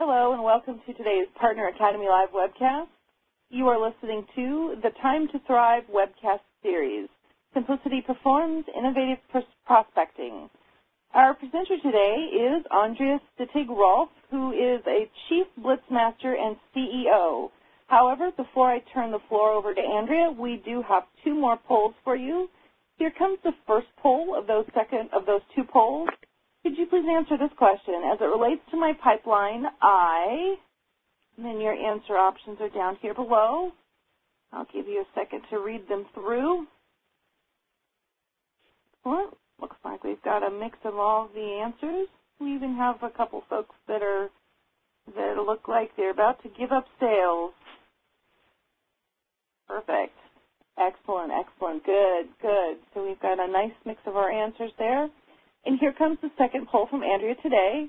Hello and welcome to today's Partner Academy Live webcast. You are listening to the Time to Thrive webcast series, Simplicity Performs Innovative Prospecting. Our presenter today is Andrea Sittig-Rolf, who is a Chief Blitzmaster and CEO. However, before I turn the floor over to Andrea, we do have two more polls for you. Here comes the first poll of those two polls. Could you please answer this question? As it relates to my pipeline, and then your answer options are down here below. I'll give you a second to read them through. Well, looks like we've got a mix of all the answers. We even have a couple folks that look like they're about to give up sales. Perfect. Excellent, excellent. Good, good. So we've got a nice mix of our answers there. And here comes the second poll from Andrea today.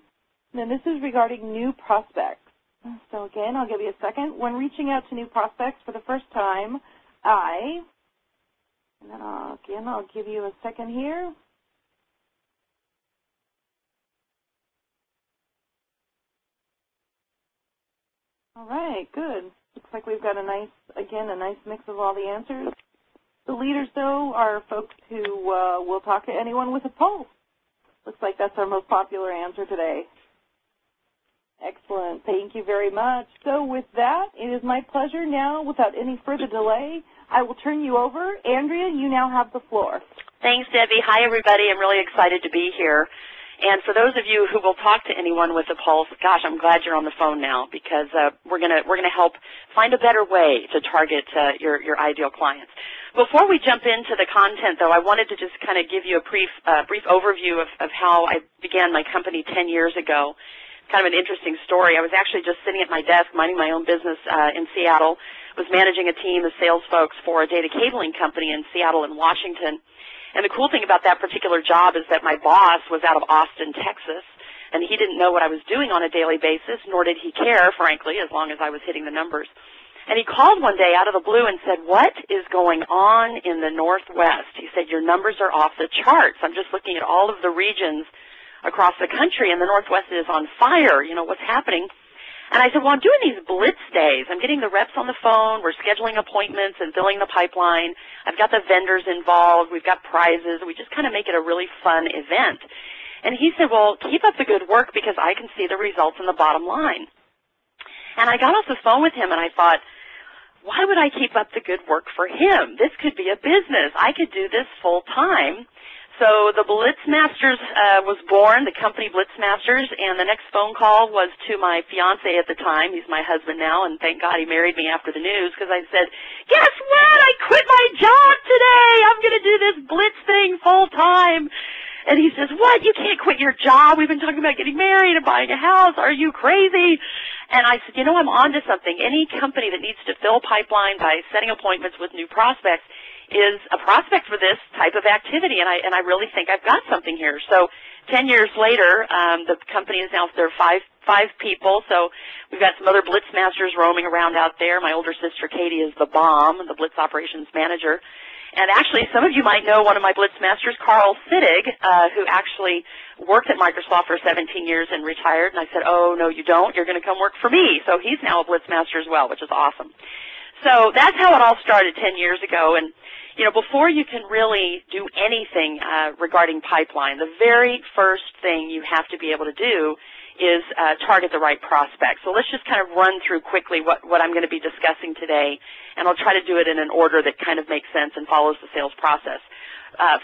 And then this is regarding new prospects. So again, I'll give you a second. When reaching out to new prospects for the first time, and then I'll give you a second here. All right, good. Looks like we've got a nice mix of all the answers. The leaders, though, are folks who will talk to anyone with a pulse. Looks like that's our most popular answer today. Excellent. Thank you very much. So with that, it is my pleasure now, without any further delay, I will turn you over. Andrea, you now have the floor. Thanks, Debbie. Hi, everybody. I'm really excited to be here. And for those of you who will talk to anyone with a pulse, gosh, I'm glad you're on the phone now because we're gonna help find a better way to target your ideal clients. Before we jump into the content, though, I wanted to just kind of give you a brief overview of how I began my company 10 years ago. Kind of an interesting story. I was actually just sitting at my desk minding my own business in Seattle, was managing a team of sales folks for a data cabling company in Seattle and Washington. And the cool thing about that particular job is that my boss was out of Austin, Texas, and he didn't know what I was doing on a daily basis, nor did he care, frankly, as long as I was hitting the numbers. And he called one day out of the blue and said, "What is going on in the Northwest?" He said, "Your numbers are off the charts. I'm just looking at all of the regions across the country, and the Northwest is on fire. You know, what's happening?" And I said, "Well, I'm doing these blitz days. I'm getting the reps on the phone. We're scheduling appointments and filling the pipeline. I've got the vendors involved. We've got prizes. We just kind of make it a really fun event." And he said, "Well, keep up the good work because I can see the results in the bottom line." And I got off the phone with him, and I thought, why would I keep up the good work for him? This could be a business. I could do this full time. So the Blitzmasters was born, the company Blitzmasters, and the next phone call was to my fiance at the time. He's my husband now, and thank God he married me after the news because I said, "Guess what? I quit my job today. I'm going to do this Blitz thing full time." And he says, "What? You can't quit your job. We've been talking about getting married and buying a house. Are you crazy?" And I said, "You know, I'm on to something. Any company that needs to fill pipeline by setting appointments with new prospects is a prospect for this type of activity, and I really think I've got something here." So 10 years later, the company is now, there are five people, so we've got some other Blitzmasters roaming around out there. My older sister, Katie, is the bomb, the Blitz Operations Manager. And actually, some of you might know one of my Blitzmasters, Carl Sittig, who actually worked at Microsoft for 17 years and retired. And I said, "Oh, no, you don't. You're going to come work for me." So he's now a Blitzmaster as well, which is awesome. So that's how it all started 10 years ago. And, you know, before you can really do anything regarding pipeline, the very first thing you have to be able to do is target the right prospect. So let's just kind of run through quickly what I'm going to be discussing today, and I'll try to do it in an order that kind of makes sense and follows the sales process.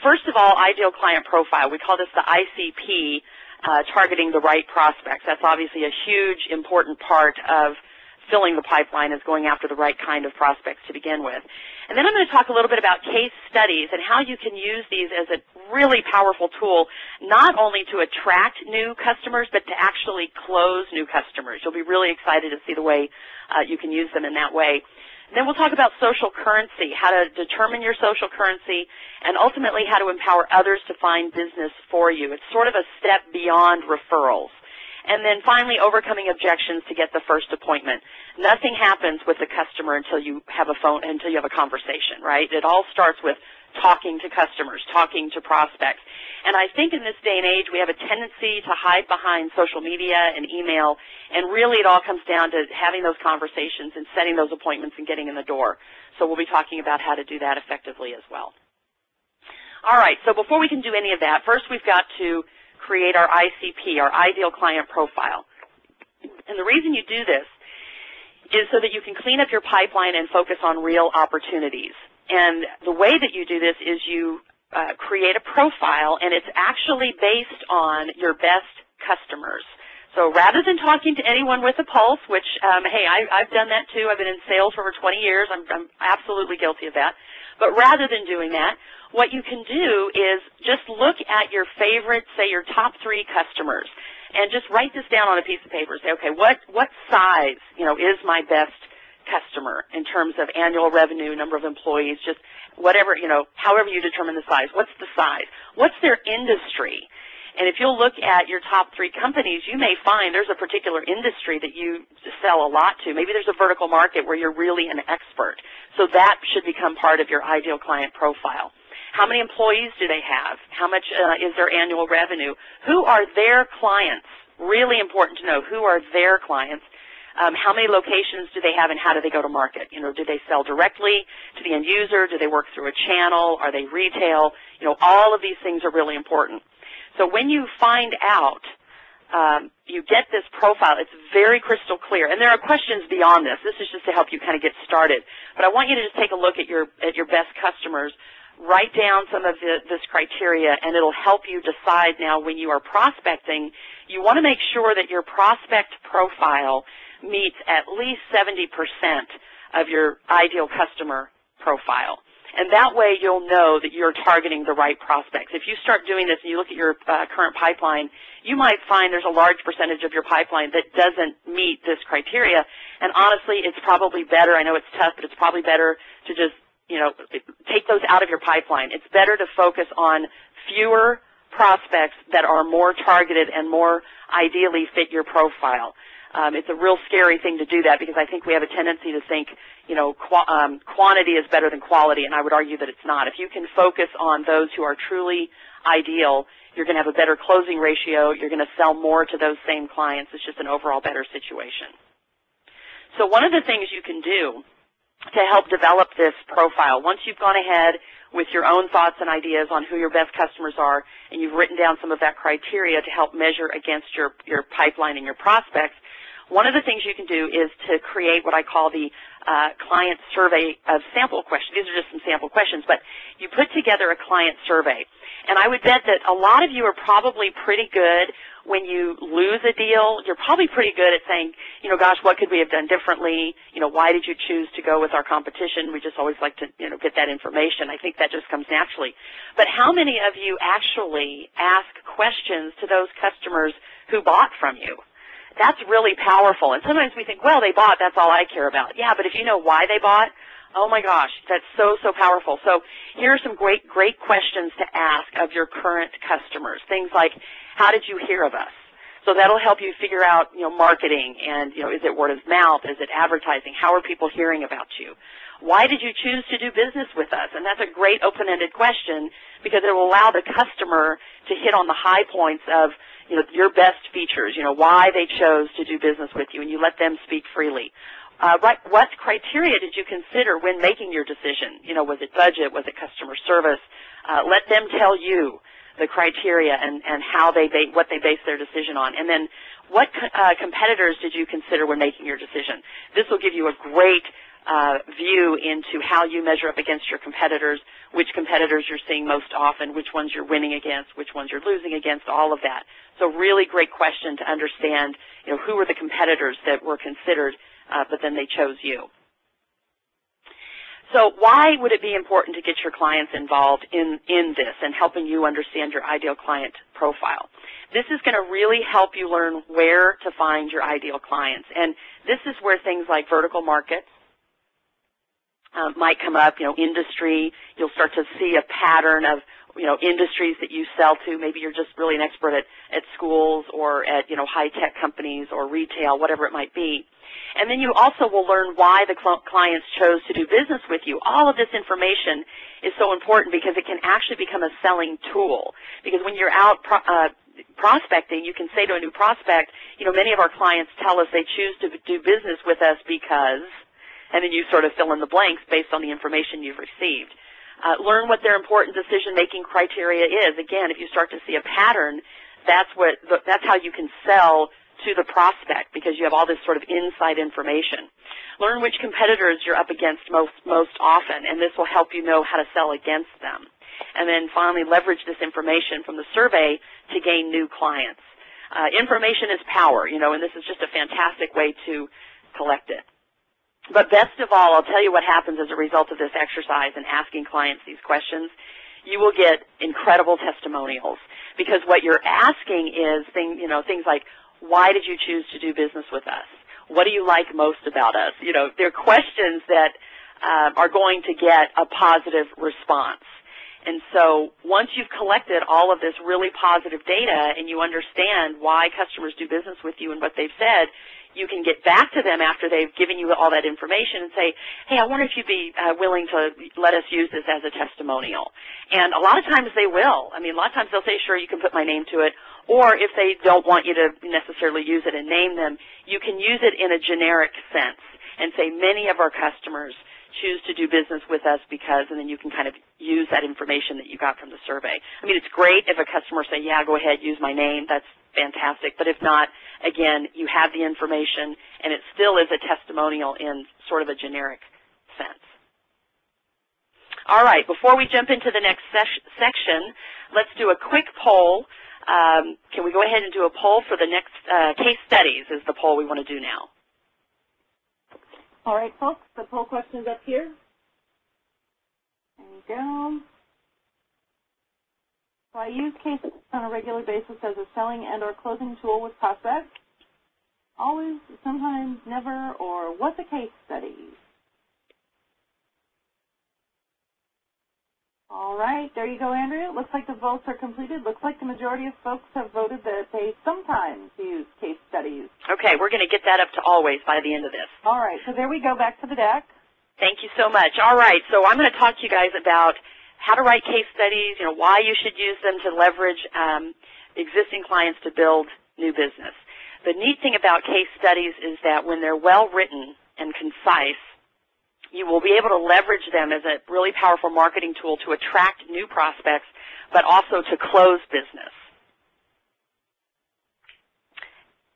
First of all, ideal client profile. We call this the ICP, targeting the right prospects. That's obviously a huge, important part of filling the pipeline, is going after the right kind of prospects to begin with. And then I'm going to talk a little bit about case studies and how you can use these as a really powerful tool, not only to attract new customers, but to actually close new customers. You'll be really excited to see the way you can use them in that way. And then we'll talk about social currency, how to determine your social currency, and ultimately how to empower others to find business for you. It's sort of a step beyond referrals. And then finally, overcoming objections to get the first appointment. Nothing happens with the customer until you have a conversation, right? It all starts with talking to customers, talking to prospects. And I think in this day and age, we have a tendency to hide behind social media and email, and really it all comes down to having those conversations and setting those appointments and getting in the door. So we'll be talking about how to do that effectively as well. All right, so before we can do any of that, first we've got to create our ICP, our Ideal Client Profile. And the reason you do this is so that you can clean up your pipeline and focus on real opportunities. And the way that you do this is you create a profile, and it's actually based on your best customers. So rather than talking to anyone with a pulse, which, hey, I've done that too. I've been in sales for over 20 years. I'm absolutely guilty of that. But rather than doing that, what you can do is just look at your favorite, say your top 3 customers, and just write this down on a piece of paper. Say, okay, what size, is my best customer in terms of annual revenue, number of employees, just whatever, however you determine the size. What's the size? What's their industry? And if you'll look at your top 3 companies, you may find there's a particular industry that you sell a lot to. Maybe there's a vertical market where you're really an expert. So that should become part of your Ideal Client Profile. How many employees do they have? How much is their annual revenue? Who are their clients? Really important to know who are their clients. How many locations do they have, and how do they go to market? Do they sell directly to the end user? Do they work through a channel? Are they retail? All of these things are really important. So when you find out, you get this profile, it's very crystal clear. And there are questions beyond this. This is just to help you kind of get started. But I want you to just take a look at your best customers. Write down some of this criteria, and it'll help you decide now when you are prospecting. You want to make sure that your prospect profile meets at least 70% of your ideal customer profile. And that way you'll know that you're targeting the right prospects. If you start doing this and you look at your current pipeline, you might find there's a large percentage of your pipeline that doesn't meet this criteria. And honestly, it's probably better. I know it's tough, but it's probably better to just, take those out of your pipeline. It's better to focus on fewer prospects that are more targeted and more ideally fit your profile. It's a real scary thing to do that, because I think we have a tendency to think, quantity is better than quality, and I would argue that it's not. If you can focus on those who are truly ideal, you're going to have a better closing ratio. You're going to sell more to those same clients. It's just an overall better situation. So one of the things you can do to help develop this profile, once you've gone ahead with your own thoughts and ideas on who your best customers are, and you've written down some of that criteria to help measure against your pipeline and your prospects, one of the things you can do is to create what I call the client survey of sample questions. These are just some sample questions, but you put together a client survey. And I would bet that a lot of you are probably pretty good when you lose a deal. You're probably pretty good at saying, gosh, what could we have done differently? Why did you choose to go with our competition? We just always like to, get that information. I think that just comes naturally. But how many of you actually ask questions to those customers who bought from you? That's really powerful. And sometimes we think, well, they bought, that's all I care about. Yeah, but if you know why they bought, oh my gosh, that's so powerful. So here are some great questions to ask of your current customers. Things like, how did you hear of us? So that'll help you figure out, marketing, and, is it word of mouth? Is it advertising? How are people hearing about you? Why did you choose to do business with us? And that's a great open-ended question, because it will allow the customer to hit on the high points of, your best features, why they chose to do business with you, and you let them speak freely. What criteria did you consider when making your decision? Was it budget? Was it customer service? Let them tell you the criteria and what they base their decision on. And then what competitors did you consider when making your decision? This will give you a great view into how you measure up against your competitors, which competitors you're seeing most often, which ones you're winning against, which ones you're losing against, all of that. So really great question to understand, who were the competitors that were considered, but then they chose you. So why would it be important to get your clients involved in this and helping you understand your ideal client profile? This is going to really help you learn where to find your ideal clients. And this is where things like vertical markets might come up, industry. You'll start to see a pattern of, industries that you sell to. Maybe you're just really an expert at schools or at, high-tech companies or retail, whatever it might be. And then you also will learn why the clients chose to do business with you. All of this information is so important because it can actually become a selling tool. Because when you're out prospecting, you can say to a new prospect, many of our clients tell us they choose to do business with us because, and then you sort of fill in the blanks based on the information you've received. Learn what their important decision-making criteria is. Again, if you start to see a pattern, that's how you can sell to the prospect because you have all this sort of inside information. Learn which competitors you're up against most often, and this will help you know how to sell against them. And then finally, leverage this information from the survey to gain new clients. Information is power, and this is just a fantastic way to collect it. But best of all, I'll tell you what happens as a result of this exercise and asking clients these questions. You will get incredible testimonials because what you're asking is things like, why did you choose to do business with us? What do you like most about us? They're questions that are going to get a positive response. And so once you've collected all of this really positive data and you understand why customers do business with you and what they've said, you can get back to them after they've given you all that information and say, hey, I wonder if you'd be willing to let us use this as a testimonial. And a lot of times they will. A lot of times they'll say, sure, you can put my name to it. Or if they don't want you to necessarily use it and name them, you can use it in a generic sense and say many of our customers choose to do business with us because, and then you can kind of use that information that you got from the survey. It's great if a customer say, yeah, go ahead, use my name. That's fantastic. But if not, again, you have the information, and it still is a testimonial in sort of a generic sense. All right, before we jump into the next section, let's do a quick poll. Can we go ahead and do a poll for the next case studies is the poll we want to do now. All right, folks, the poll question is up here. There you go. So I use case studies on a regular basis as a selling and or closing tool with prospects. Always, sometimes, never, or what's a case study? All right, there you go, Andrea. Looks like the votes are completed. Looks like the majority of folks have voted that they sometimes use case studies. Okay, we're going to get that up to always by the end of this. All right, so there we go, back to the deck. Thank you so much. All right, so I'm going to talk to you guys about how to write case studies, why you should use them to leverage existing clients to build new business. The neat thing about case studies is that when they're well written and concise, you will be able to leverage them as a really powerful marketing tool to attract new prospects, but also to close business.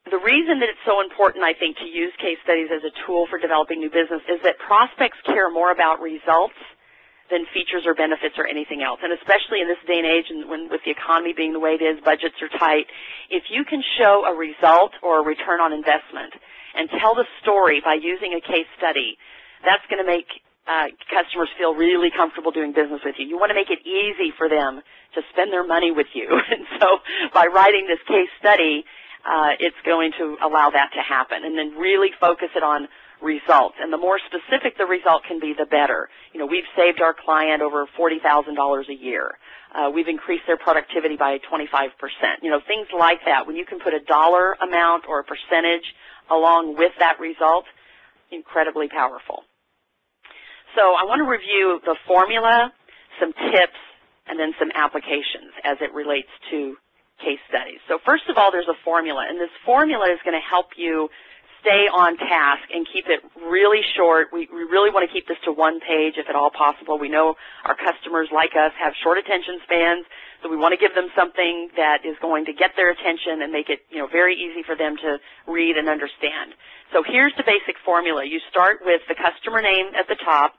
The reason that it's so important, I think, to use case studies as a tool for developing new business is that prospects care more about results than features or benefits or anything else. And especially in this day and age, and with the economy being the way it is, budgets are tight, if you can show a result or a return on investment and tell the story by using a case study, that's going to make customers feel really comfortable doing business with you. You want to make it easy for them to spend their money with you. And so by writing this case study, it's going to allow that to happen. And then really focus it on results. And the more specific the result can be, the better. We've saved our client over $40,000 a year. We've increased their productivity by 25%. Things like that. When you can put a dollar amount or a percentage along with that result, incredibly powerful. So I want to review the formula, some tips, and then some applications as it relates to case studies. So first of all, there's a formula, and this formula is going to help you stay on task and keep it really short. We really want to keep this to one page if at all possible. We know our customers, like us, have short attention spans, so we want to give them something that is going to get their attention and make it very easy for them to read and understand. So here's the basic formula. You start with the customer name at the top,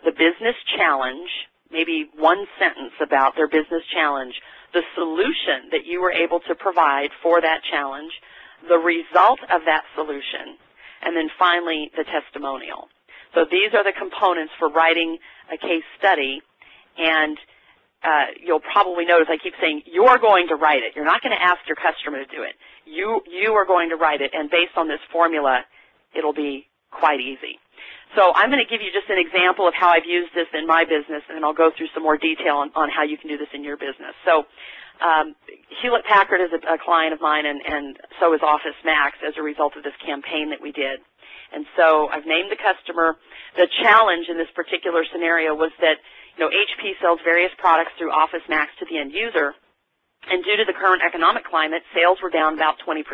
the business challenge, maybe one sentence about their business challenge, the solution that you were able to provide for that challenge, the result of that solution, and then finally the testimonial. So these are the components for writing a case study, and you'll probably notice I keep saying you're going to write it. You're not going to ask your customer to do it. You are going to write it, and based on this formula, it'll be quite easy. So I'm going to give you just an example of how I've used this in my business, and then I'll go through some more detail on how you can do this in your business. So Hewlett-Packard is a client of mine, and so is Office Max as a result of this campaign that we did. And so I've named the customer. The challenge in this particular scenario was that, HP sells various products through Office Max to the end user, and due to the current economic climate, sales were down about 20%.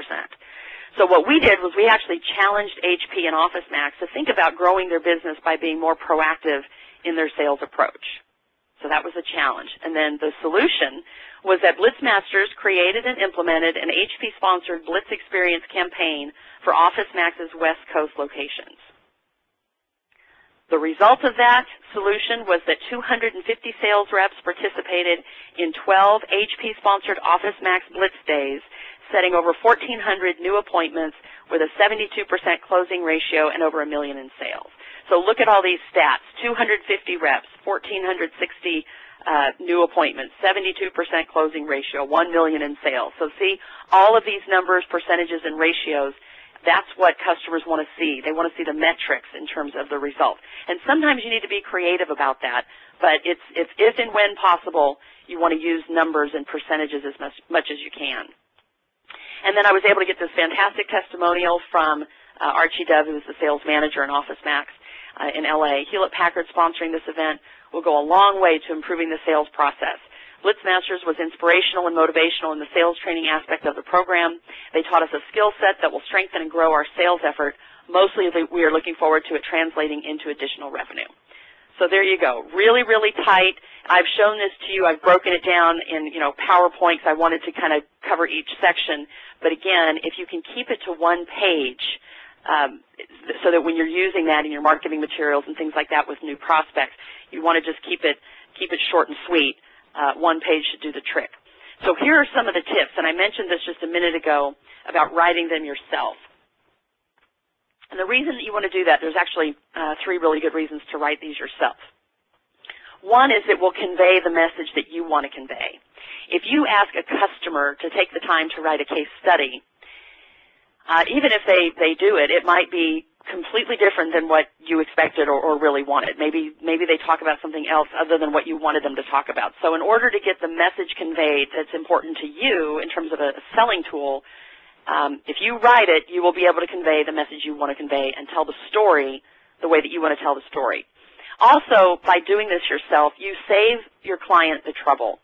So what we did was we actually challenged HP and Office Max to think about growing their business by being more proactive in their sales approach. So that was a challenge. And then the solution was that Blitzmasters created and implemented an HP-sponsored Blitz Experience campaign for Office Max's West Coast locations. The result of that solution was that 250 sales reps participated in 12 HP-sponsored Office Max Blitz days, setting over 1,400 new appointments with a 72% closing ratio and over $1 million in sales. So look at all these stats: 250 reps, 1,460 new appointments, 72% closing ratio, $1 million in sales. So see, all of these numbers, percentages, and ratios, that's what customers want to see. They want to see the metrics in terms of the result. And sometimes you need to be creative about that, but it's if and when possible, you want to use numbers and percentages as much as you can. And then I was able to get this fantastic testimonial from Archie Dove, who is the sales manager in Office Max in LA. Hewlett-Packard sponsoring this event will go a long way to improving the sales process. Blitzmasters was inspirational and motivational in the sales training aspect of the program. They taught us a skill set that will strengthen and grow our sales effort. Mostly we are looking forward to it translating into additional revenue. So there you go. Really, really tight. I've shown this to you. I've broken it down in, PowerPoints. I wanted to kind of cover each section. But again, if you can keep it to one page, so that when you're using that in your marketing materials and things like that with new prospects, you want to just keep it short and sweet. One page should do the trick. So here are some of the tips, and I mentioned this just a minute ago about writing them yourself. And the reason that you want to do that, there's actually 3 really good reasons to write these yourself. One is it will convey the message that you want to convey. If you ask a customer to take the time to write a case study, even if they do it, it might be completely different than what you expected or really wanted. Maybe they talk about something else other than what you wanted them to talk about. So in order to get the message conveyed that's important to you in terms of a selling tool, if you write it, you will be able to convey the message you want to convey and tell the story the way that you want to tell the story. Also, by doing this yourself, you save your client the trouble.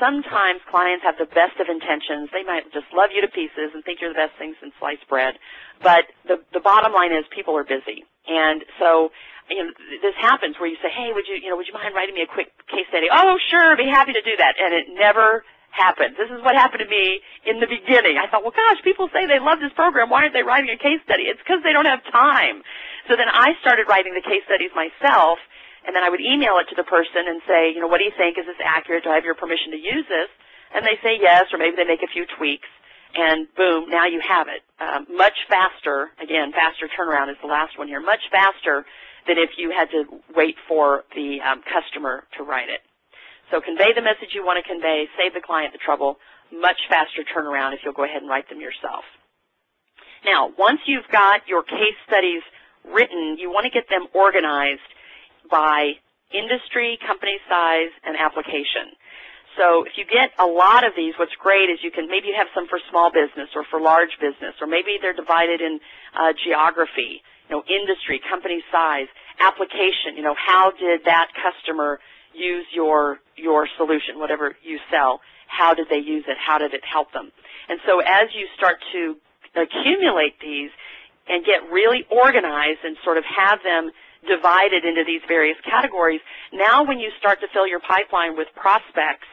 Sometimes clients have the best of intentions. They might just love you to pieces and think you're the best thing since sliced bread. But the bottom line is people are busy. And so, this happens where you say, hey, would you mind writing me a quick case study? Oh, sure, I'd be happy to do that. And it never happens. This is what happened to me in the beginning. I thought, well, gosh, people say they love this program. Why aren't they writing a case study? It's because they don't have time. So then I started writing the case studies myself. And then I would email it to the person and say, what do you think? Is this accurate? Do I have your permission to use this? And they say yes, or maybe they make a few tweaks, and boom, now you have it. Much faster, again, faster turnaround is the last one here, much faster than if you had to wait for the customer to write it. So convey the message you want to convey, save the client the trouble, much faster turnaround if you'll go ahead and write them yourself. Now, once you've got your case studies written, you want to get them organized by industry, company size, and application. So if you get a lot of these, what's great is maybe you have some for small business or for large business, or maybe they're divided in geography, industry, company size, application, how did that customer use your solution, whatever you sell, how did they use it, how did it help them? And so as you start to accumulate these and get really organized and sort of have them divided into these various categories, now when you start to fill your pipeline with prospects,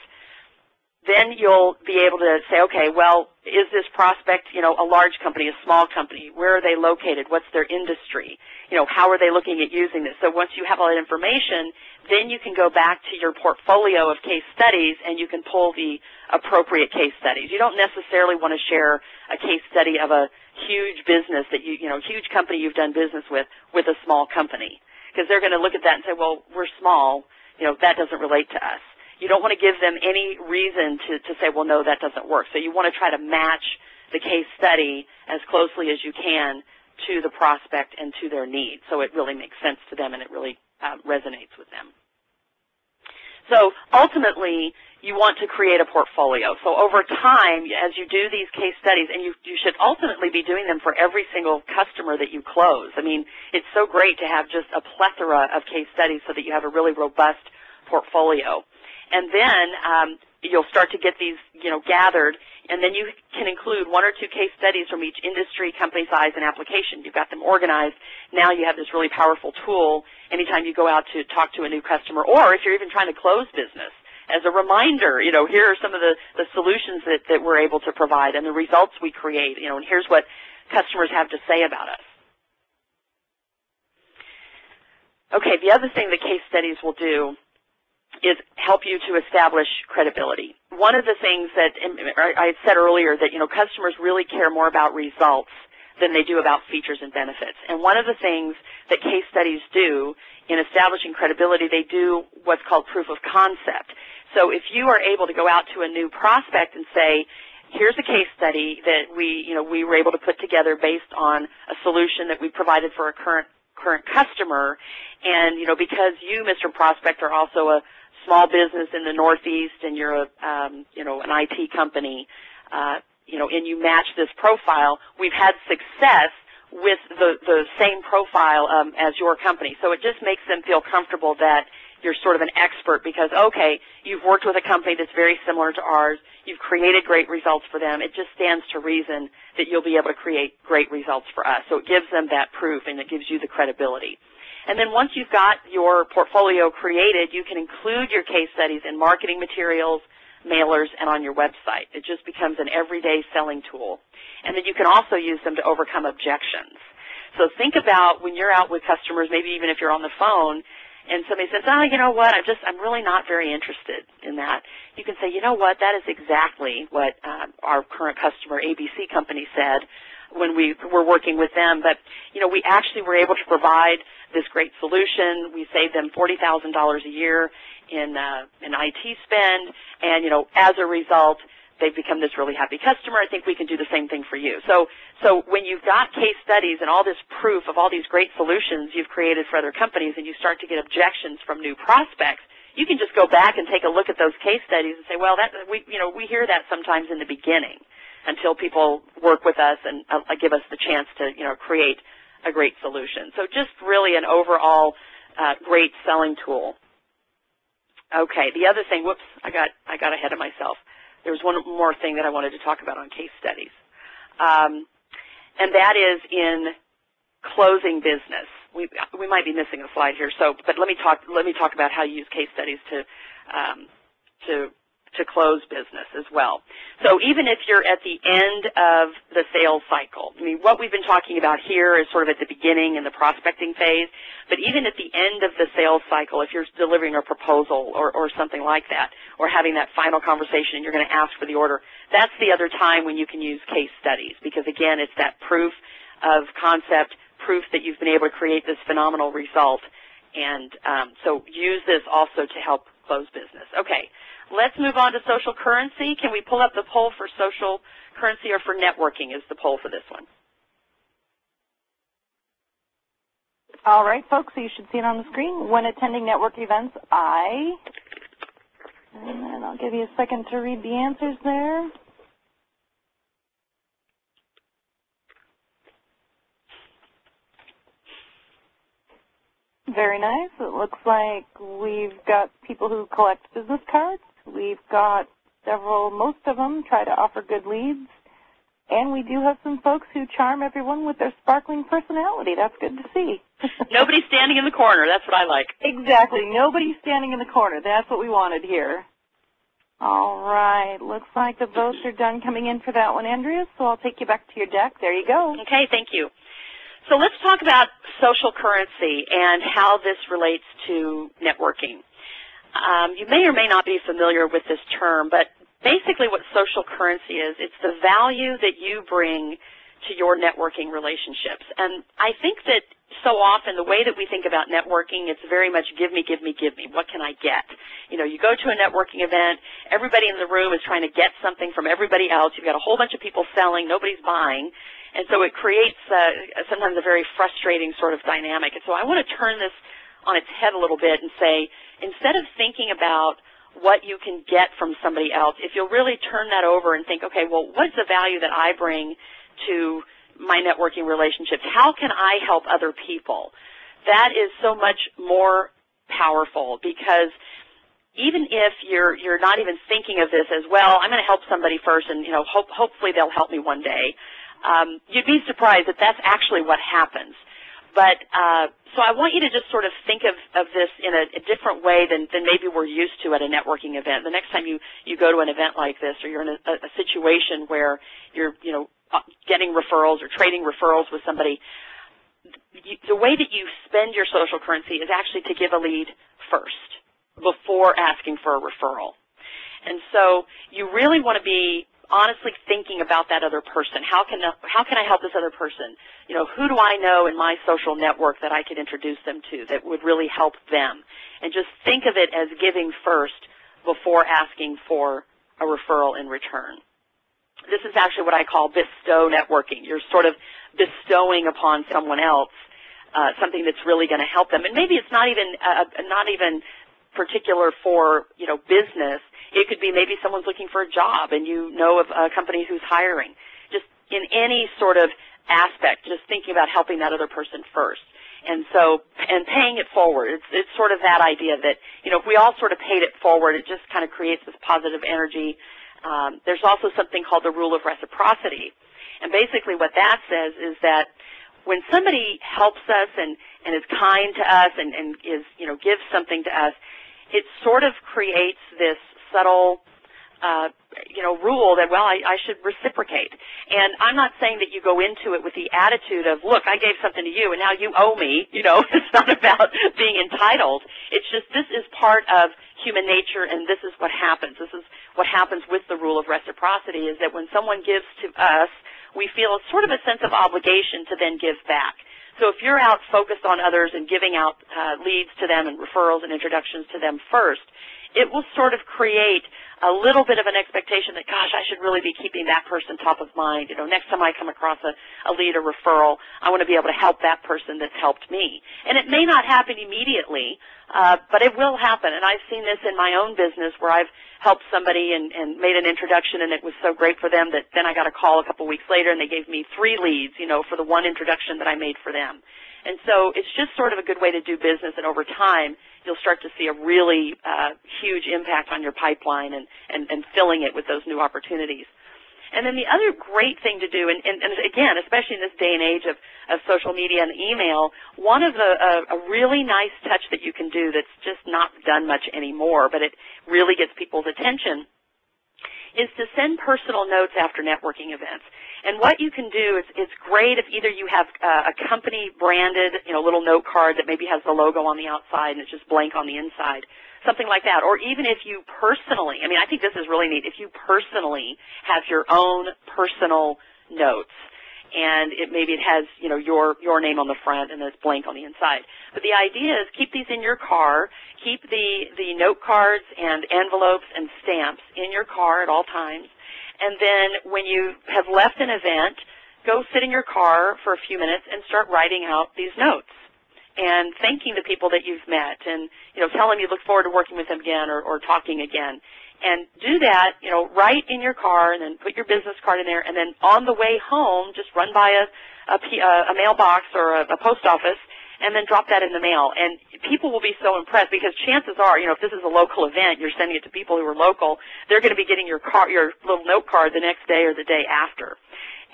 then you'll be able to say, okay, well, is this prospect, a large company, a small company? Where are they located? What's their industry? How are they looking at using this? So once you have all that information, then you can go back to your portfolio of case studies and you can pull the appropriate case studies. You don't necessarily want to share a case study of a huge business that huge company you've done business with a small company, because they're going to look at that and say, well, we're small, that doesn't relate to us. You don't want to give them any reason to say, well, no, that doesn't work. So you want to try to match the case study as closely as you can to the prospect and to their needs. So it really makes sense to them and it really resonates with them. So ultimately, you want to create a portfolio. So over time, as you do these case studies, and you should ultimately be doing them for every single customer that you close. I mean, it's so great to have just a plethora of case studies so that you have a really robust portfolio. And then you'll start to get these, gathered, and then you can include 1 or 2 case studies from each industry, company size, and application. You've got them organized. Now you have this really powerful tool anytime you go out to talk to a new customer, or if you're even trying to close business. As a reminder, here are some of the solutions that we're able to provide and the results we create, and here's what customers have to say about us. Okay, the other thing that case studies will do is help you to establish credibility. One of the things that I had said earlier that, customers really care more about results than they do about features and benefits. And one of the things that case studies do in establishing credibility, they do what's called proof of concept. So if you are able to go out to a new prospect and say, here's a case study that we were able to put together based on a solution that we provided for a current customer, and, because you, Mr. Prospect, are also a small business in the Northeast and you're an IT company, and you match this profile, we've had success with the same profile as your company. So it just makes them feel comfortable that you're sort of an expert because, okay, you've worked with a company that's very similar to ours, you've created great results for them, it just stands to reason that you'll be able to create great results for us. So it gives them that proof and it gives you the credibility. And then once you've got your portfolio created, you can include your case studies in marketing materials, mailers, and on your website. It just becomes an everyday selling tool. And then you can also use them to overcome objections. So think about when you're out with customers, maybe even if you're on the phone, and somebody says, oh, you know what, I'm really not very interested in that. You can say, you know what, that is exactly what our current customer, ABC Company, said when we were working with them. But, we actually were able to provide this great solution. We saved them $40,000 a year in IT spend, and, as a result, they've become this really happy customer. I think we can do the same thing for you. So when you've got case studies and all this proof of all these great solutions you've created for other companies and you start to get objections from new prospects, you can just go back and take a look at those case studies and say, well, we hear that sometimes in the beginning until people work with us and give us the chance to, create a great solution. So just really an overall great selling tool. Okay, the other thing, whoops, I got ahead of myself. There was one more thing that I wanted to talk about on case studies, and that is in closing business. We might be missing a slide here, but let me talk about how you use case studies to close business as well. So even if you're at the end of the sales cycle, what we've been talking about here is sort of at the beginning in the prospecting phase, but even at the end of the sales cycle, if you're delivering a proposal or something like that, or having that final conversation and you're going to ask for the order, that's the other time when you can use case studies because, again, it's that proof of concept, proof that you've been able to create this phenomenal result, and so use this also to help close business. Okay. Let's move on to social currency. Can we pull up the poll for social currency or for networking is the poll for this one? All right, folks, so you should see it on the screen. When attending network events, and then I'll give you a second to read the answers there. Very nice. It looks like we've got people who collect business cards. We've got most of them try to offer good leads. And we do have some folks who charm everyone with their sparkling personality. That's good to see. Nobody's standing in the corner. That's what I like. Exactly. Nobody's standing in the corner. That's what we wanted here. All right. Looks like the votes are done coming in for that one, Andrea, so I'll take you back to your deck. There you go. Okay, thank you. So let's talk about social currency and how this relates to networking. You may or may not be familiar with this term, but basically what social currency is, it's the value that you bring to your networking relationships. And I think that so often the way that we think about networking, it's very much give me, give me, give me. What can I get? You go to a networking event, everybody in the room is trying to get something from everybody else. You've got a whole bunch of people selling, nobody's buying. And so it creates sometimes a very frustrating sort of dynamic. And so I want to turn this on its head a little bit and say, instead of thinking about what you can get from somebody else, if you'll really turn that over and think, okay, well, what's the value that I bring to my networking relationships? How can I help other people? That is so much more powerful, because even if you're not even thinking of this as, well, I'm going to help somebody first and, hopefully they'll help me one day, you'd be surprised that that's actually what happens. But so I want you to just sort of think of this in a different way than maybe we're used to at a networking event. The next time you go to an event like this, or you're in a situation where you're getting referrals or trading referrals with somebody, the way that you spend your social currency is actually to give a lead first before asking for a referral. And so you really want to be honestly thinking about that other person. How can I help this other person? Who do I know in my social network that I could introduce them to that would really help them? And just think of it as giving first before asking for a referral in return. This is actually what I call bestow networking. You're sort of bestowing upon someone else something that's really going to help them. And maybe it's not even particular for business. It could be maybe someone's looking for a job and you know of a company who's hiring. Just in any sort of aspect, just thinking about helping that other person first. And paying it forward. It's sort of that idea that, if we all sort of paid it forward, it just kind of creates this positive energy. There's also something called the rule of reciprocity. And basically what that says is that when somebody helps us and is kind to us and is, gives something to us, it sort of creates this subtle, rule that, well, I should reciprocate. And I'm not saying that you go into it with the attitude of, look, I gave something to you and now you owe me. It's not about being entitled. It's just this is part of human nature, and this is what happens. This is what happens with the rule of reciprocity, is that when someone gives to us, we feel sort of a sense of obligation to then give back. So if you're out focused on others and giving out leads to them and referrals and introductions to them first, it will sort of create a little bit of an expectation that, gosh, I should really be keeping that person top of mind. Next time I come across a lead or referral, I want to be able to help that person that's helped me. And it may not happen immediately, but it will happen. And I've seen this in my own business where I've helped somebody and made an introduction, and it was so great for them that then I got a call a couple weeks later and they gave me 3 leads, for the one introduction that I made for them. And so it's just sort of a good way to do business, and over time you'll start to see a really huge impact on your pipeline and filling it with those new opportunities. And then the other great thing to do, and again, especially in this day and age of social media and email, one of a really nice touch that you can do that's just not done much anymore, but it really gets people's attention, is to send personal notes after networking events. And what you can do is, it's great if either you have a company branded, little note card that maybe has the logo on the outside and it's just blank on the inside, something like that. Or even if you personally, I think this is really neat, if you personally have your own personal notes, and maybe it has, your name on the front and it's blank on the inside. But the idea is keep these in your car, keep the note cards and envelopes and stamps in your car at all times, and then when you have left an event, go sit in your car for a few minutes and start writing out these notes and thanking the people that you've met, and tell them you look forward to working with them again or talking again. And do that, right in your car, and then put your business card in there, and then on the way home, just run by a mailbox or a post office, and then drop that in the mail. And people will be so impressed, because chances are, if this is a local event, you're sending it to people who are local, they're going to be getting your little note card the next day or the day after.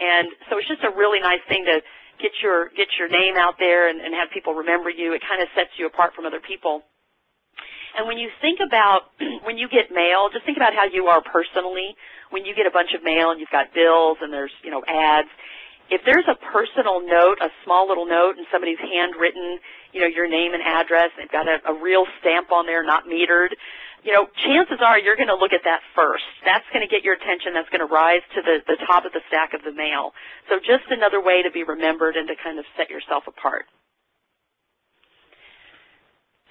And so it's just a really nice thing to get your name out there and have people remember you. It kind of sets you apart from other people. And when you think about, when you get mail, just think about how you are personally. When you get a bunch of mail and you've got bills and there's, ads, if there's a personal note, a small little note, and somebody's handwritten, your name and address, and they've got a real stamp on there, not metered, chances are you're going to look at that first. That's going to get your attention. That's going to rise to the top of the stack of the mail. So just another way to be remembered and to kind of set yourself apart.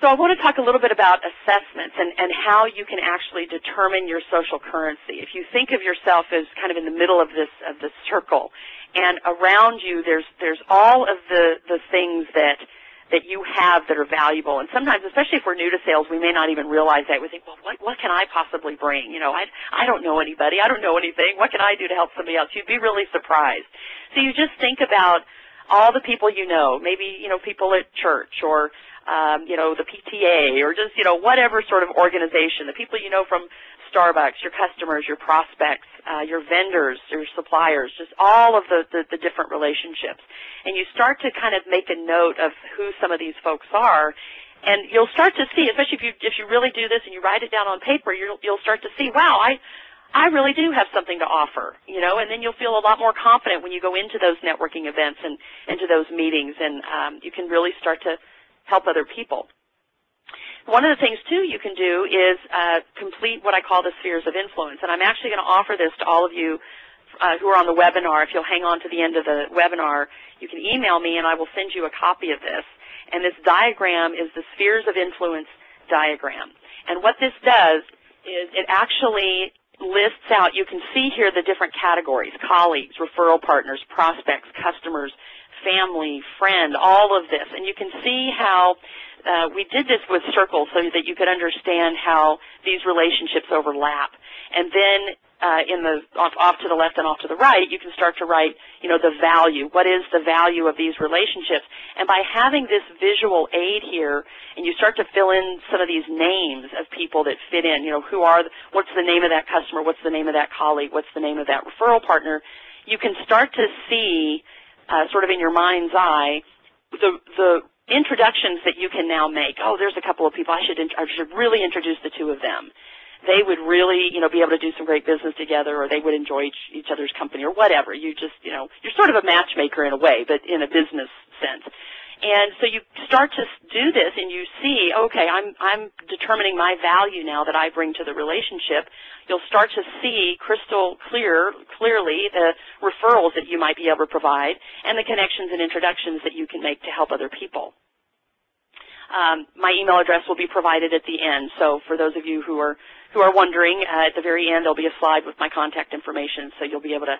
So I want to talk a little bit about assessments and how you can actually determine your social currency. If you think of yourself as kind of in the middle of this circle, and around you there's all of the things that you have that are valuable. And sometimes, especially if we're new to sales, we may not even realize that. We think, well, what can I possibly bring? You know, I don't know anybody. I don't know anything. What can I do to help somebody else? You'd be really surprised. So you just think about all the people you know, maybe, you know, people at church or you know, the PTA or just, you know, whatever sort of organization, the people you know from Starbucks, your customers, your prospects, your vendors, your suppliers, just all of the different relationships. And you start to kind of make a note of who some of these folks are, and you'll start to see, especially if you really do this and you write it down on paper, you'll start to see, wow, I really do have something to offer, you know, and then you'll feel a lot more confident when you go into those networking events and into those meetings, and you can really start to help other people. One of the things, too, you can do is complete what I call the spheres of influence, and I'm actually going to offer this to all of you who are on the webinar. If you'll hang on to the end of the webinar, you can email me, and I will send you a copy of this. And this diagram is the spheres of influence diagram. And what this does is it actually lists out, you can see here the different categories: colleagues, referral partners, prospects, customers, family, friend, all of this. And you can see how we did this with circles so that you could understand how these relationships overlap. And then off to the left and off to the right, you can start to write, you know, the value. What is the value of these relationships? And by having this visual aid here, and you start to fill in some of these names of people that fit in, you know, what's the name of that customer, what's the name of that colleague, what's the name of that referral partner, you can start to see sort of in your mind's eye the introductions that you can now make. Oh, there's a couple of people. I should really introduce the two of them. They would really, you know, be able to do some great business together, or they would enjoy each other's company, or whatever. You just, you know, you're sort of a matchmaker in a way, but in a business sense. And so you start to do this, and you see, okay, I'm determining my value now that I bring to the relationship. You'll start to see crystal clearly the referrals that you might be able to provide and the connections and introductions that you can make to help other people. My email address will be provided at the end, so for those of you who are wondering, at the very end there'll be a slide with my contact information, so you'll be able to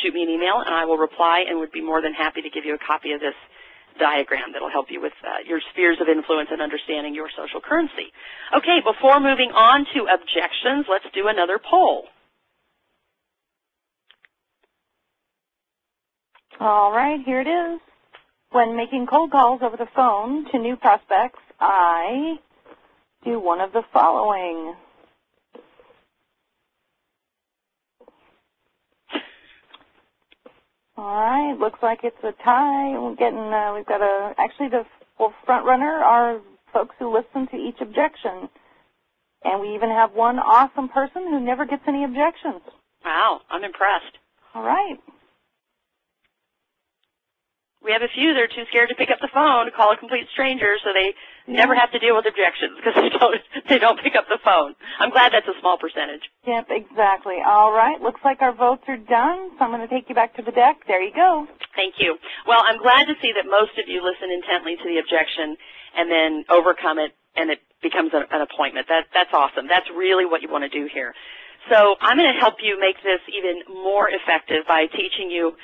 shoot me an email, and I will reply and would be more than happy to give you a copy of this diagram that will help you with your spheres of influence and understanding your social currency. Okay, before moving on to objections, let's do another poll. All right, here it is. When making cold calls over the phone to new prospects, I do one of the following. All right, looks like it's a tie. We've got actually the front runner are folks who listen to each objection. And we even have one awesome person who never gets any objections. Wow, I'm impressed. All right. We have a few that are too scared to pick up the phone to call a complete stranger, so they never have to deal with objections because they don't pick up the phone. I'm glad that's a small percentage. Yep, exactly. All right, looks like our votes are done, so I'm going to take you back to the deck. There you go. Thank you. Well, I'm glad to see that most of you listen intently to the objection and then overcome it, and it becomes an appointment. That's awesome. That's really what you want to do here. So I'm going to help you make this even more effective by teaching you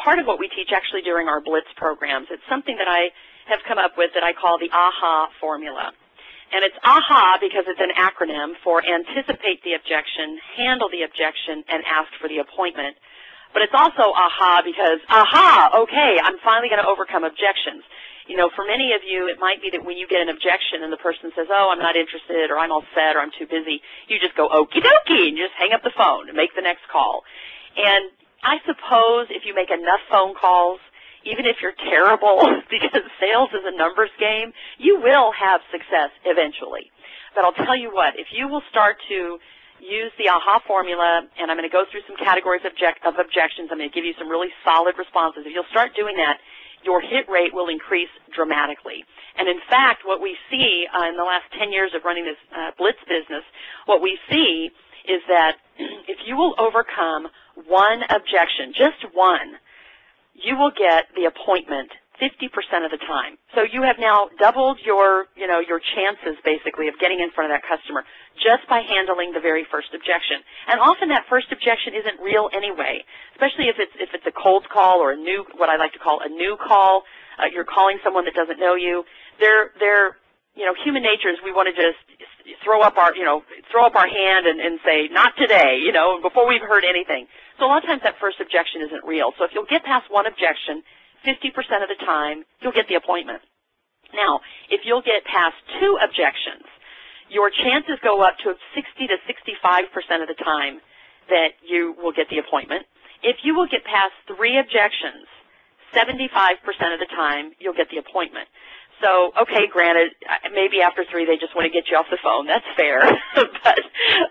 part of what we teach actually during our Blitz programs. It's something that I have come up with that I call the AHA formula. And it's AHA because it's an acronym for anticipate the objection, handle the objection, and ask for the appointment. But it's also AHA because, aha, okay, I'm finally going to overcome objections. You know, for many of you, it might be that when you get an objection and the person says, oh, I'm not interested, or I'm all set, or I'm too busy, you just go, okie dokie, and you just hang up the phone and make the next call. And I suppose if you make enough phone calls, even if you're terrible, because sales is a numbers game, you will have success eventually. But I'll tell you what, if you will start to use the AHA formula, and I'm going to go through some categories of objections, I'm going to give you some really solid responses. If you'll start doing that, your hit rate will increase dramatically. And in fact, what we see in the last 10 years of running this Blitz business, what we see is that if you will overcome one objection, just one, you will get the appointment 50% of the time. So you have now doubled your chances, basically, of getting in front of that customer just by handling the very first objection. And often that first objection isn't real anyway, especially if it's a cold call or what I like to call a new call. You're calling someone that doesn't know you. They're human nature is we want to just throw up our hand and say, not today, before we've heard anything. So a lot of times that first objection isn't real. So if you'll get past one objection, 50% of the time, you'll get the appointment. Now, if you'll get past two objections, your chances go up to 60 to 65% of the time that you will get the appointment. If you will get past three objections, 75% of the time, you'll get the appointment. So, okay, granted, maybe after three they just want to get you off the phone. That's fair.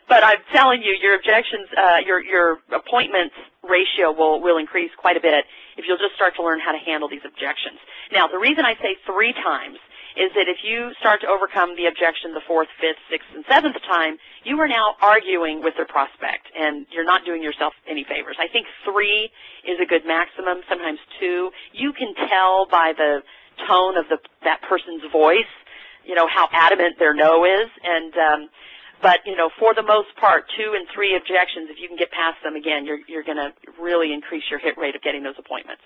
but I'm telling you, your objections, your appointments ratio will increase quite a bit if you'll just start to learn how to handle these objections. Now, the reason I say 3 times is that if you start to overcome the objection the 4th, 5th, 6th, and 7th time, you are now arguing with their prospect, and you're not doing yourself any favors. I think 3 is a good maximum, sometimes 2. You can tell by the tone of that person's voice, how adamant their no is, but for the most part, 2 and 3 objections, if you can get past them, again, you're going to really increase your hit rate of getting those appointments.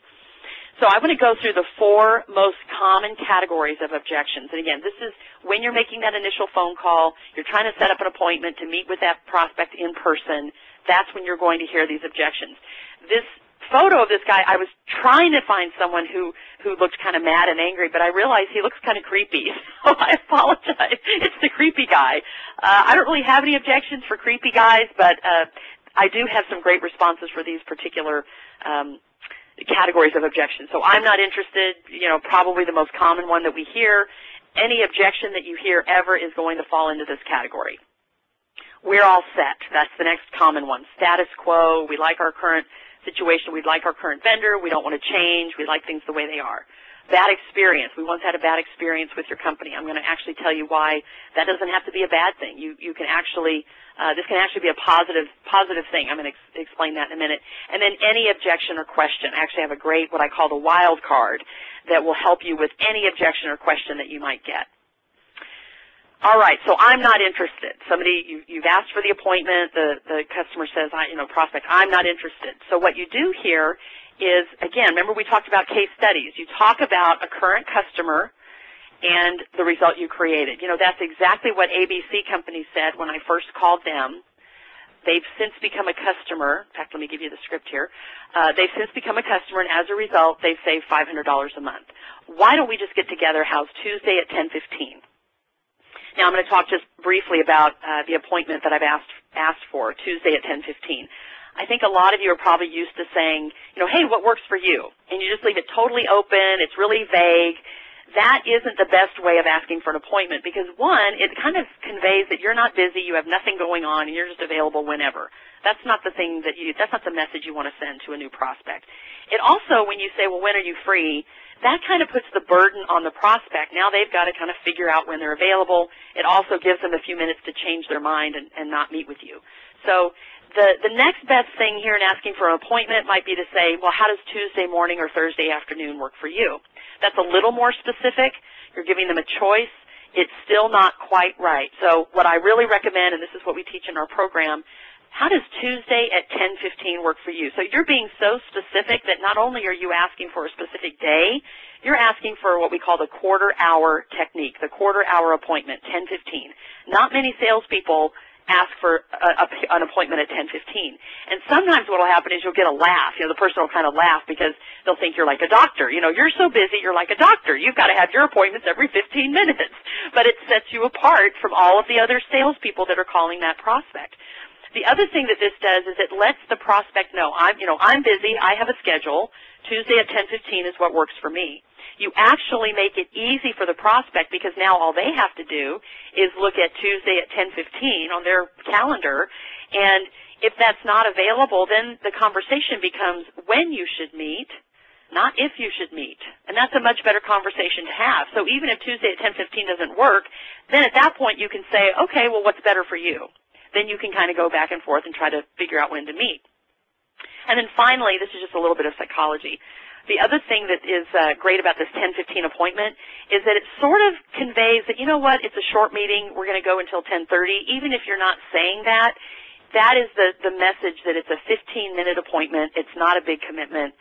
So I want to go through the 4 most common categories of objections. And again, this is when you're making that initial phone call, you're trying to set up an appointment to meet with that prospect in person. That's when you're going to hear these objections. This photo of this guy, I was trying to find someone who looked kind of mad and angry, but I realized he looks kind of creepy, so I apologize. It's the creepy guy. I don't really have any objections for creepy guys, but I do have some great responses for these particular categories of objections. So I'm not interested, probably the most common one that we hear. Any objection that you hear ever is going to fall into this category. We're all set. That's the next common one. Status quo. We like our current situation. We'd like our current vendor. We don't want to change. We like things the way they are. Bad experience. We once had a bad experience with your company. I'm going to actually tell you why that doesn't have to be a bad thing. You can actually, this can actually be a positive thing. I'm going to explain that in a minute. And then any objection or question. I actually have a great, what I call the wild card, that will help you with any objection or question that you might get. All right, so I'm not interested. You've asked for the appointment. The customer says, prospect, I'm not interested. So what you do here is, again, remember we talked about case studies. You talk about a current customer and the result you created. That's exactly what ABC Company said when I first called them. They've since become a customer. In fact, let me give you the script here. They've since become a customer, and as a result, they've saved $500 a month. Why don't we just get together? How's Tuesday at 10:15? Now, I'm going to talk just briefly about the appointment that I've asked for, Tuesday at 10:15. I think a lot of you are probably used to saying, hey, what works for you? And you just leave it totally open. It's really vague. That isn't the best way of asking for an appointment because, one, it kind of conveys that you're not busy, you have nothing going on, and you're just available whenever. That's not the thing that's not the message you want to send to a new prospect. It also, when you say, well, when are you free, that kind of puts the burden on the prospect. Now they've got to kind of figure out when they're available. It also gives them a few minutes to change their mind and not meet with you. So the next best thing here in asking for an appointment might be to say, well, how does Tuesday morning or Thursday afternoon work for you? That's a little more specific. You're giving them a choice. It's still not quite right. So what I really recommend, and this is what we teach in our program, how does Tuesday at 10:15 work for you? So you're being so specific that not only are you asking for a specific day, you're asking for what we call the quarter-hour technique, the quarter-hour appointment, 10:15. Not many salespeople ask for an appointment at 10:15. And sometimes what will happen is you'll get a laugh. The person will kind of laugh because they'll think you're like a doctor. You're so busy, you're like a doctor. You've got to have your appointments every 15 minutes. But it sets you apart from all of the other salespeople that are calling that prospect. The other thing that this does is it lets the prospect know, I'm busy, I have a schedule. Tuesday at 10:15 is what works for me. You actually make it easy for the prospect because now all they have to do is look at Tuesday at 10:15 on their calendar, and if that's not available, then the conversation becomes when you should meet, not if you should meet. And that's a much better conversation to have. So even if Tuesday at 10:15 doesn't work, then at that point you can say, okay, well, what's better for you? Then you can kind of go back and forth and try to figure out when to meet. And then finally, this is just a little bit of psychology. The other thing that is great about this 10:15 appointment is that it sort of conveys that, you know what, it's a short meeting, we're going to go until 10:30. Even if you're not saying that, that is the message that it's a 15-minute appointment, it's not a big commitment,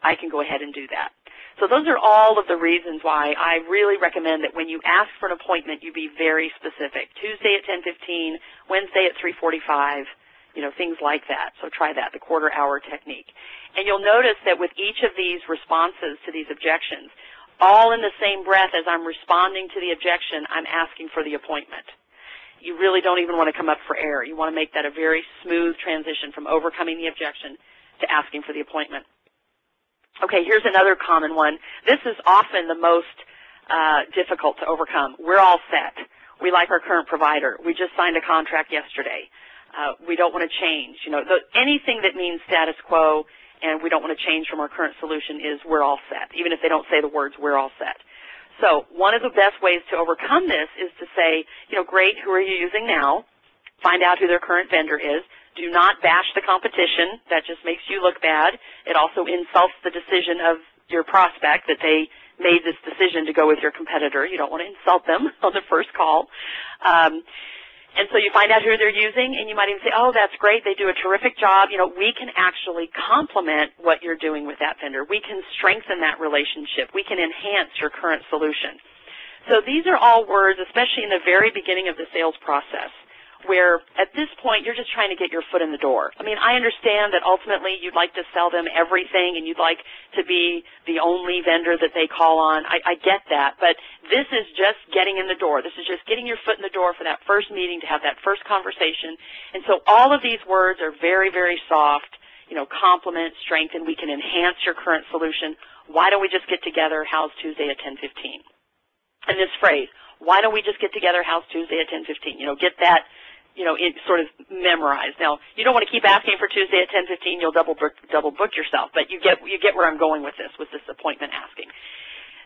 I can go ahead and do that. So those are all of the reasons why I really recommend that when you ask for an appointment, you be very specific. Tuesday at 10:15, Wednesday at 3:45, things like that. So try that, the quarter-hour technique. And you'll notice that with each of these responses to these objections, all in the same breath as I'm responding to the objection, I'm asking for the appointment. You really don't even want to come up for air. You want to make that a very smooth transition from overcoming the objection to asking for the appointment. Okay, here's another common one. This is often the most difficult to overcome. We're all set. We like our current provider. We just signed a contract yesterday. We don't want to change. Anything that means status quo and we don't want to change from our current solution is we're all set. Even if they don't say the words, we're all set. So one of the best ways to overcome this is to say, great, who are you using now? Find out who their current vendor is. Do not bash the competition. That just makes you look bad. It also insults the decision of your prospect that they made this decision to go with your competitor. You don't want to insult them on the first call. And so you find out who they're using, and you might even say, oh, that's great. They do a terrific job. We can actually complement what you're doing with that vendor. We can strengthen that relationship. We can enhance your current solution. So these are all words, especially in the very beginning of the sales process, where at this point you're just trying to get your foot in the door. I mean, I understand that ultimately you'd like to sell them everything and you'd like to be the only vendor that they call on. I get that, but this is just getting in the door. This is just getting your foot in the door for that first meeting, to have that first conversation. And so all of these words are very, very soft, complement, strengthen. We can enhance your current solution. Why don't we just get together? How's Tuesday at 10:15? And this phrase, why don't we just get together? How's Tuesday at 10:15? Get that it sort of memorized. Now, you don't want to keep asking for Tuesday at 10:15. You'll double book yourself. But you get where I'm going with this appointment asking.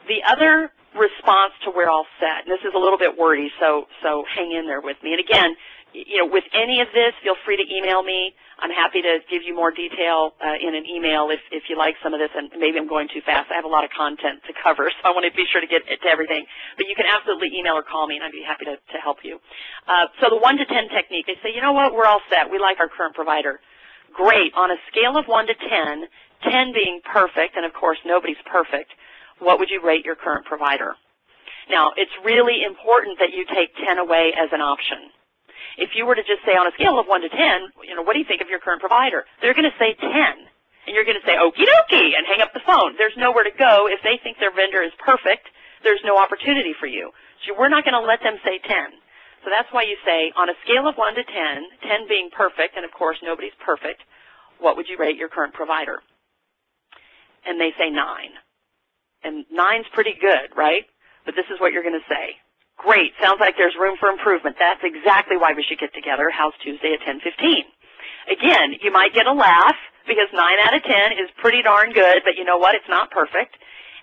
The other response to we're all set, and this is a little bit wordy, so hang in there with me. And again, with any of this, feel free to email me. I'm happy to give you more detail in an email if you like some of this, and maybe I'm going too fast. I have a lot of content to cover, so I want to be sure to get to everything. But you can absolutely email or call me, and I'd be happy to help you. So the 1 to 10 technique, they say, you know what, we're all set. We like our current provider. Great. On a scale of 1 to 10, 10 being perfect, and of course nobody's perfect, what would you rate your current provider? Now, it's really important that you take 10 away as an option. If you were to just say on a scale of 1 to 10, what do you think of your current provider? They're going to say 10, and you're going to say, okie dokie, and hang up the phone. There's nowhere to go. If they think their vendor is perfect, there's no opportunity for you. So we're not going to let them say 10. So that's why you say, on a scale of 1 to 10, 10 being perfect, and of course nobody's perfect, what would you rate your current provider? And they say 9. And 9's pretty good, right? But this is what you're going to say. Great. Sounds like there's room for improvement. That's exactly why we should get together. How's Tuesday at 10:15? Again, you might get a laugh because 9 out of 10 is pretty darn good, but you know what? It's not perfect.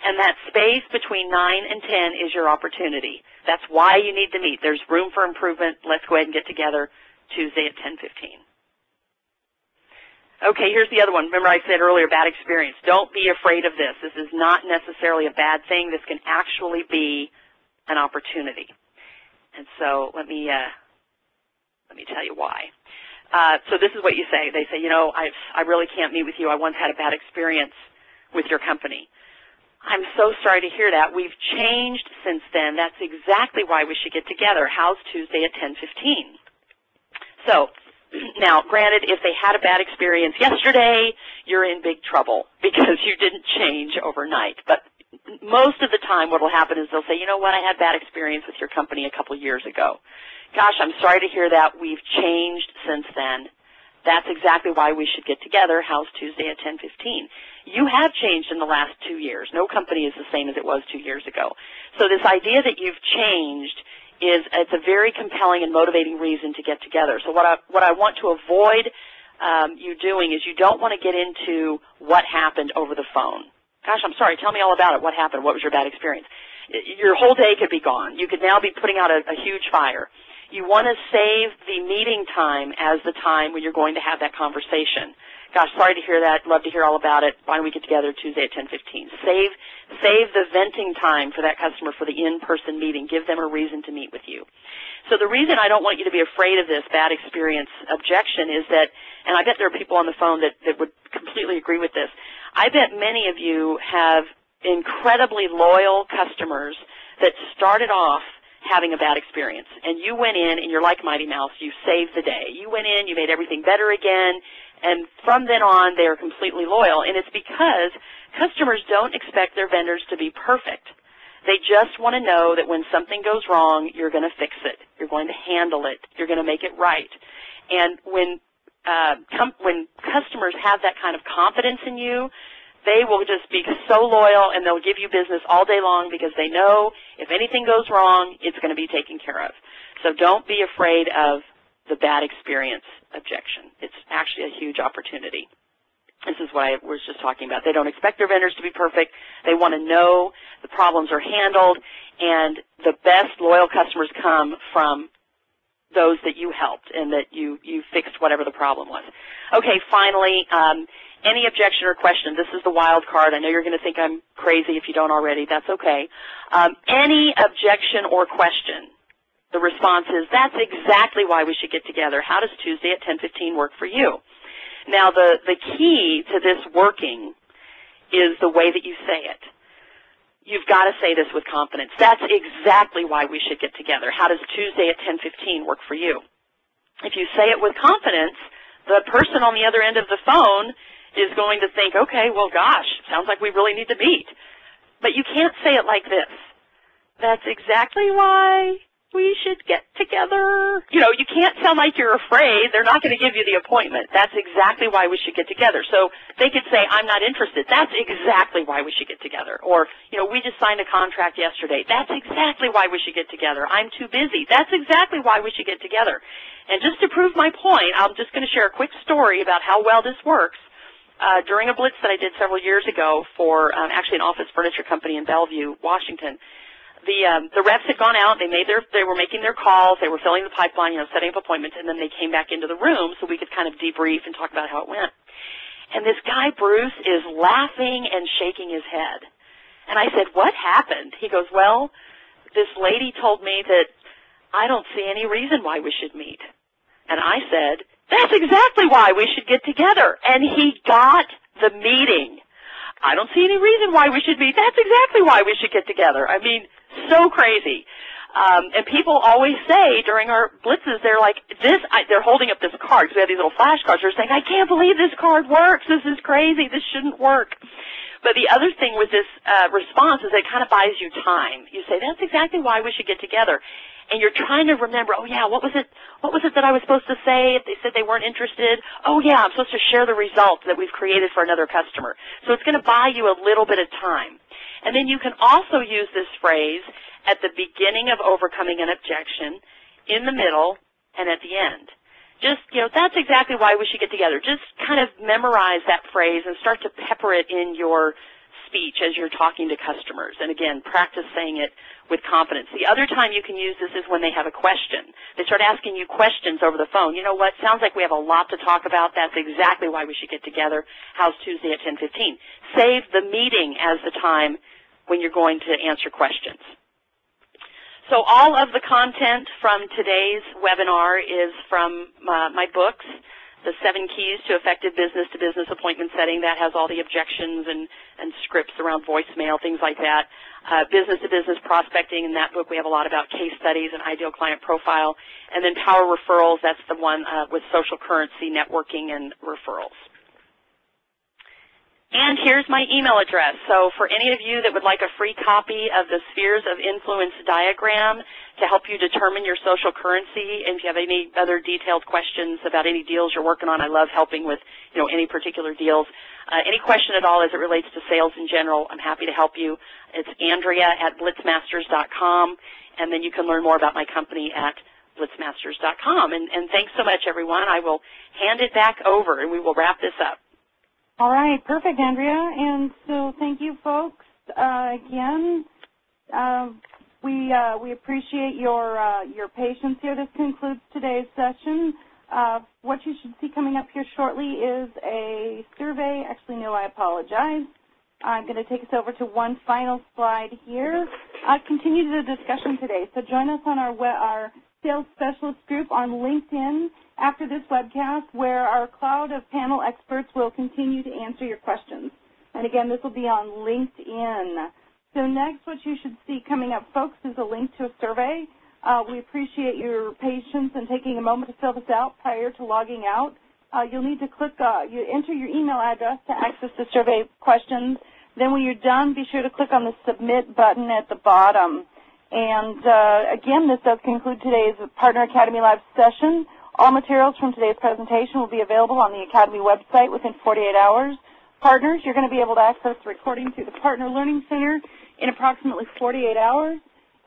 And that space between 9 and 10 is your opportunity. That's why you need to meet. There's room for improvement. Let's go ahead and get together Tuesday at 10:15. Okay, here's the other one. Remember I said earlier, bad experience. Don't be afraid of this. This is not necessarily a bad thing. This can actually be an opportunity. And so let me tell you why. So this is what you say. They say, I really can't meet with you. I once had a bad experience with your company. I'm so sorry to hear that. We've changed since then. That's exactly why we should get together. How's Tuesday at 10:15? So now, granted, if they had a bad experience yesterday, you're in big trouble because you didn't change overnight. But most of the time what will happen is they'll say, you know what, I had bad experience with your company a couple years ago. Gosh, I'm sorry to hear that. We've changed since then. That's exactly why we should get together. How's Tuesday at 10:15? You have changed in the last 2 years. No company is the same as it was 2 years ago. So this idea that you've changed it's a very compelling and motivating reason to get together. So what I want to avoid you doing is you don't want to get into what happened over the phone. Gosh, I'm sorry. Tell me all about it. What happened? What was your bad experience? Your whole day could be gone. You could now be putting out a huge fire. You want to save the meeting time as the time when you're going to have that conversation. gosh, sorry to hear that. Love to hear all about it. Why don't we get together Tuesday at 10:15? Save the venting time for that customer for the in-person meeting. Give them a reason to meet with you. So the reason I don't want you to be afraid of this bad experience objection is that, and I bet there are people on the phone that would completely agree with this, I bet many of you have incredibly loyal customers that started off having a bad experience. And you went in, and you're like Mighty Mouse. You saved the day. You went in, you made everything better again, and from then on, they are completely loyal. And it's because customers don't expect their vendors to be perfect. They just want to know that when something goes wrong, you're going to fix it. You're going to handle it. You're going to make it right. And when customers have that kind of confidence in you, they will just be so loyal, and they'll give you business all day long because they know if anything goes wrong, it's going to be taken care of. So don't be afraid of the bad experience objection. It's actually a huge opportunity. This is what I was just talking about. They don't expect their vendors to be perfect. They want to know the problems are handled, and the best loyal customers come from those that you helped and that you fixed whatever the problem was. Okay, finally, any objection or question? This is the wild card. I know you're going to think I'm crazy if you don't already. That's okay. Any objection or question? The response is, that's exactly why we should get together. How does Tuesday at 10:15 work for you? Now, the key to this working is the way that you say it. You've got to say this with confidence. That's exactly why we should get together. How does Tuesday at 10:15 work for you? If you say it with confidence, the person on the other end of the phone is going to think, okay, well, gosh, sounds like we really need to meet. But you can't say it like this. That's exactly why we should get together. You know, you can't sound like you're afraid. They're not going to give you the appointment. That's exactly why we should get together. So they could say, I'm not interested. That's exactly why we should get together. Or, you know, we just signed a contract yesterday. That's exactly why we should get together. I'm too busy. That's exactly why we should get together. And just to prove my point, I'm just going to share a quick story about how well this works. During a blitz that I did several years ago for actually an office furniture company in Bellevue, Washington, the reps had gone out. They were making their calls. They were filling the pipeline, you know, setting up appointments, and then they came back into the room so we could kind of debrief and talk about how it went. And this guy, Bruce, is laughing and shaking his head. And I said, what happened? He goes, well, this lady told me that I don't see any reason why we should meet. And I said, that's exactly why we should get together. And he got the meeting. I don't see any reason why we should meet. That's exactly why we should get together. I mean, so crazy. And people always say during our blitzes, they're like, they're holding up this card, because we have these little flashcards. They're saying, I can't believe this card works. This is crazy. This shouldn't work. But the other thing with this response is it kind of buys you time. You say, that's exactly why we should get together. And you're trying to remember, oh, yeah, what was it that I was supposed to say if they said they weren't interested? Oh, yeah, I'm supposed to share the result that we've created for another customer. So it's going to buy you a little bit of time. And then you can also use this phrase at the beginning of overcoming an objection, in the middle, and at the end. Just, you know, that's exactly why we should get together. Just kind of memorize that phrase and start to pepper it in your speech as you're talking to customers. And again, practice saying it with confidence. The other time you can use this is when they have a question. They start asking you questions over the phone. You know what? Sounds like we have a lot to talk about. That's exactly why we should get together. How's Tuesday at 10:15? Save the meeting as the time when you're going to answer questions. So all of the content from today's webinar is from my books, The 7 Keys to Effective Business-to-Business Appointment Setting. That has all the objections and scripts around voicemail, things like that. Business-to-business prospecting, in that book we have a lot about case studies and ideal client profile. And then Power Referrals, that's the one with social currency, networking, and referrals. And here's my email address. So for any of you that would like a free copy of the Spheres of Influence diagram to help you determine your social currency, and if you have any other detailed questions about any deals you're working on, I love helping with, you know, any particular deals. Any question at all as it relates to sales in general, I'm happy to help you. It's Andrea@blitzmasters.com, and then you can learn more about my company at blitzmasters.com. And thanks so much, everyone. I will hand it back over, and we will wrap this up. All right, perfect, Andrea. And so thank you, folks, again. We appreciate your patience here. This concludes today's session. What you should see coming up here shortly is a survey. Actually, no, I apologize. I'm going to take us over to one final slide here. Continue the discussion today. So join us on our sales specialist group on LinkedIn after this webcast, where our cloud of panel experts will continue to answer your questions. And again, this will be on LinkedIn. So next, what you should see coming up, folks, is a link to a survey. We appreciate your patience and taking a moment to fill this out prior to logging out. You'll need to click, you enter your email address to access the survey questions. Then when you're done, be sure to click on the Submit button at the bottom. And again, this does conclude today's Partner Academy Live session. All materials from today's presentation will be available on the Academy website within 48 hours. Partners, you're going to be able to access the recording through the Partner Learning Center in approximately 48 hours.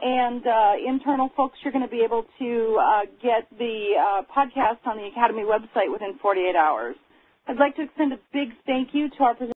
And internal folks, you're going to be able to get the podcast on the Academy website within 48 hours. I'd like to extend a big thank you to our presenters.